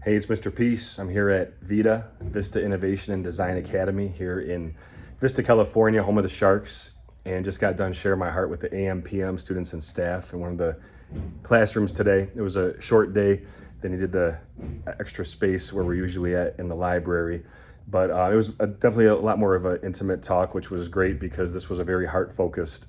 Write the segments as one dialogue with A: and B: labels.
A: Hey, it's Mr. Peace. I'm here at VIDA, Vista Innovation and Design Academy here in Vista, California, home of the Sharks, and just got done sharing my heart with the AM, PM students and staff in one of the classrooms today. It was a short day. They needed the extra space where we're usually at in the library. But it was definitely a lot more of an intimate talk, which was great because this was a very heart-focused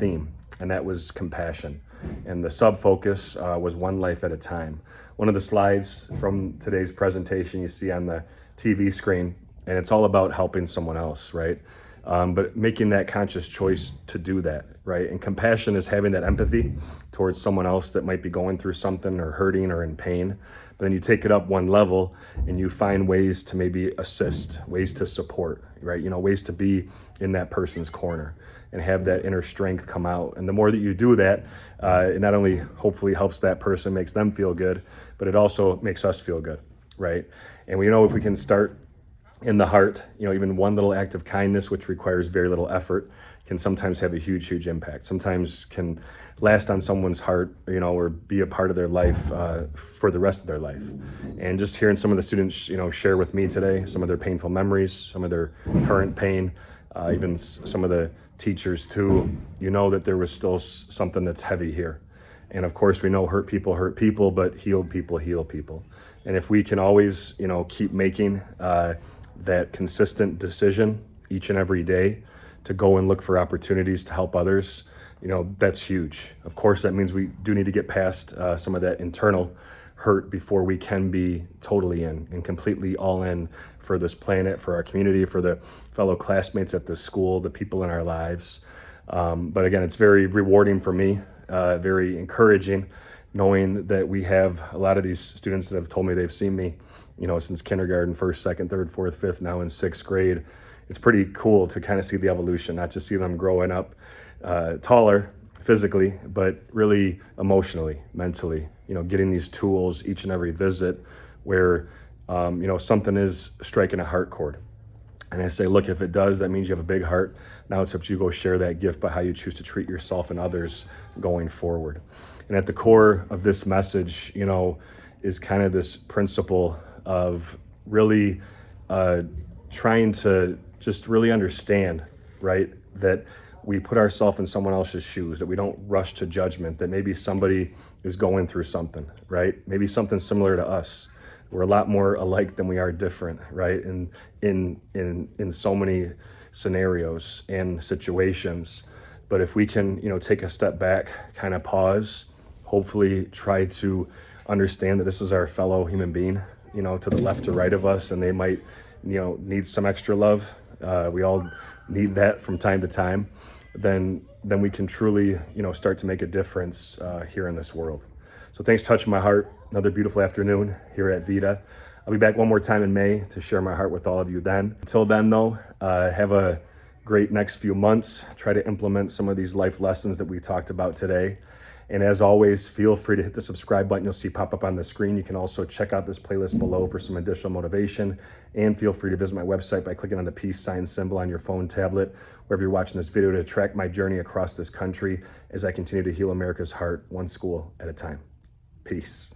A: theme, and that was compassion. And the sub-focus was one life at a time. One of the slides from today's presentation you see on the TV screen, and it's all about helping someone else, right? But making that conscious choice to do that, right? And compassion is having that empathy towards someone else that might be going through something or hurting or in pain. But then you take it up one level and you find ways to maybe assist, ways to support, right? Ways to be in that person's corner and have that inner strength come out. And the more that you do that, it not only hopefully helps that person, makes them feel good, but it also makes us feel good, right? And we know if we can start in the heart, even one little act of kindness, which requires very little effort, can sometimes have a huge impact. Sometimes can last on someone's heart, or be a part of their life for the rest of their life. And just hearing some of the students, share with me today, some of their painful memories, some of their current pain, even some of the teachers too, that there was still something that's heavy here. And of course, we know hurt people, but healed people heal people. And if we can always, keep making that consistent decision each and every day to go and look for opportunities to help others, that's huge. Of course, that means we do need to get past some of that internal hurt before we can be totally in and completely all in for this planet, for our community, for the fellow classmates at the school, the people in our lives. But again, it's very rewarding for me, very encouraging, knowing that we have a lot of these students that have told me they've seen me, since kindergarten, first, second, third, fourth, fifth, now in sixth grade. It's pretty cool to kind of see the evolution, not just see them growing up taller physically, but really emotionally, mentally, getting these tools each and every visit where, something is striking a heart chord. And I say, look, if it does, that means you have a big heart. Now it's up to you to go share that gift by how you choose to treat yourself and others going forward. And at the core of this message, is kind of this principle of really trying to just really understand, right, that we put ourselves in someone else's shoes, that we don't rush to judgment, that maybe somebody is going through something, right? Maybe something similar to us. We're a lot more alike than we are different, right? In so many scenarios and situations. But if we can, take a step back, kind of pause, hopefully try to understand that this is our fellow human being, to the left or right of us, and they might, need some extra love. We all need that from time to time. Then we can truly, start to make a difference here in this world. So thanks for touching my heart. Another beautiful afternoon here at VIDA. I'll be back one more time in May to share my heart with all of you then. Until then though, have a great next few months. Try to implement some of these life lessons that we talked about today. And as always, feel free to hit the subscribe button you'll see pop up on the screen. You can also check out this playlist below for some additional motivation. And feel free to visit my website by clicking on the peace sign symbol on your phone, tablet, wherever you're watching this video, to track my journey across this country as I continue to heal America's heart, one school at a time. Peace.